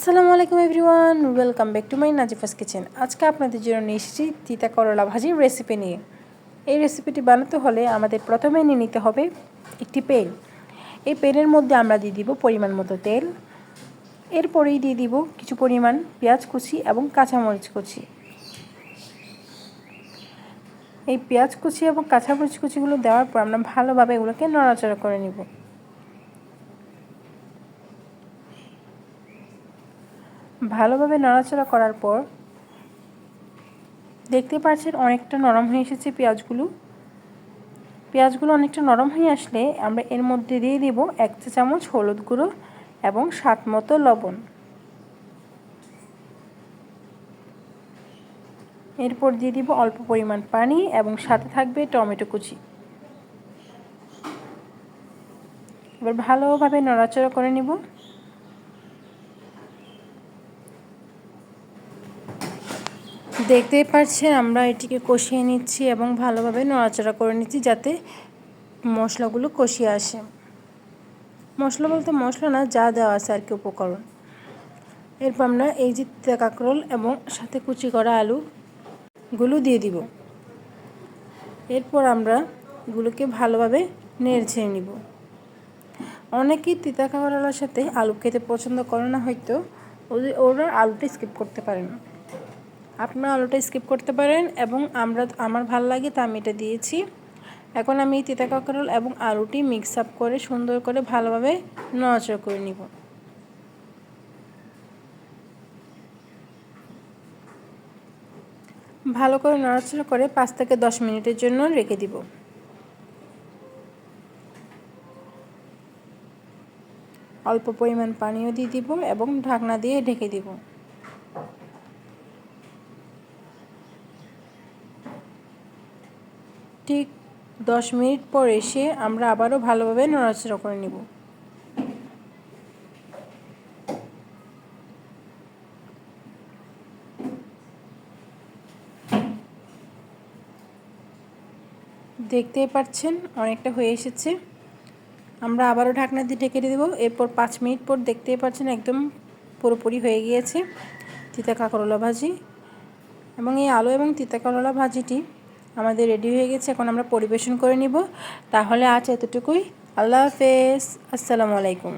আসসালামু আলাইকুম everyone, welcome back to my Nazifa's kitchen. আজকে আপনাদের জন্য নিয়ে এসেছি তিতা করলা ভাজির রেসিপি নিয়ে। এই রেসিপিটি বানাতে হলে আমাদের প্রথমে নিয়ে নিতে হবে একটি প্যান। এই প্যানের মধ্যে আমরা দিয়ে দিব পরিমাণ মতো তেল। এরপরেই দিয়ে দিব কিছু পরিমাণ পেঁয়াজ কুচি এবং কাঁচামরিচ কুচি। এই পেঁয়াজ কুচি এবং কাঁচামরিচ কুচিগুলো দেওয়ার পর আমরা ভালোভাবে এগুলোকে নাড়াচাড়া করে নিব। ভালোভাবে নাড়াচাড়া করার পর দেখতে পাচ্ছেন অনেকটা নরম হয়ে এসেছে পেঁয়াজগুলো অনেকটা নরম হয়ে আসলে আমরা এর মধ্যে দিয়ে দিব 1 চা চামচ হলুদ গুঁড়ো এবং স্বাদ মতো লবণ। এরপর দিয়ে দিব অল্প পরিমাণ পানি এবং সাথে থাকবে টমেটো কুচি। এবার ভালোভাবে নাড়াচাড়া করে নিব। দেখতেই পাচ্ছেন আমরা এটিকে কষিয়ে নিচ্ছি এবং ভালোভাবে নাড়াচাড়া করে নিচ্ছি যাতে মশলাগুলো কষিয়ে আসে। মশলা বলতে মশলা না, যা দেওয়া আছে আর কি উপকরণ। এরপর আমরা এই যে তিতা কাঁকরোল এবং সাথে কুচি করা আলুগুলো দিয়ে দিব। এরপর আমরা এগুলোকে ভালোভাবে নেড়ে নিব। অনেকেই তিতা কাঁকরোলের সাথে আলু খেতে পছন্দ করে না, হয়তো ওরা আলুটা স্কিপ করতে পারেন। আপনারা আলুটা স্কিপ করতে পারেন এবং আমার ভালো লাগে তা আমি এটা দিয়েছি। এখন আমি তিতা কাঁকরোল এবং আলুটি মিক্স আপ করে সুন্দর করে ভালোভাবে নাড়াচাড়া করে নিব। ভালো করে নাড়াচাড়া করে 5 থেকে 10 মিনিটের জন্য রেখে দিব। অল্প পরিমাণ পানিও দিয়ে দিব এবং ঢাকনা দিয়ে ঢেকে দিব। ঠিক 10 মিনিট পর এসে আমরা আবারও ভালোভাবে নাড়াচাড়া করে নিব। দেখতেই পাচ্ছেন অনেকটা হয়ে এসেছে। আমরা আবারও ঢাকনা দিয়ে ঢেকে দেব। এরপর 5 মিনিট পর দেখতেই পাচ্ছেন একদম পুরোপুরি হয়ে গিয়েছে তিতা কাঁকরোলা ভাজি। এবং এই আলু এবং তিতা কাঁকরোলা ভাজিটি আমাদের রেডি হয়ে গেছে। এখন আমরা পরিবেশন করে নিব। তাহলে আজ এতটুকুই। আল্লাহ হাফেজ, আসসালামু আলাইকুম।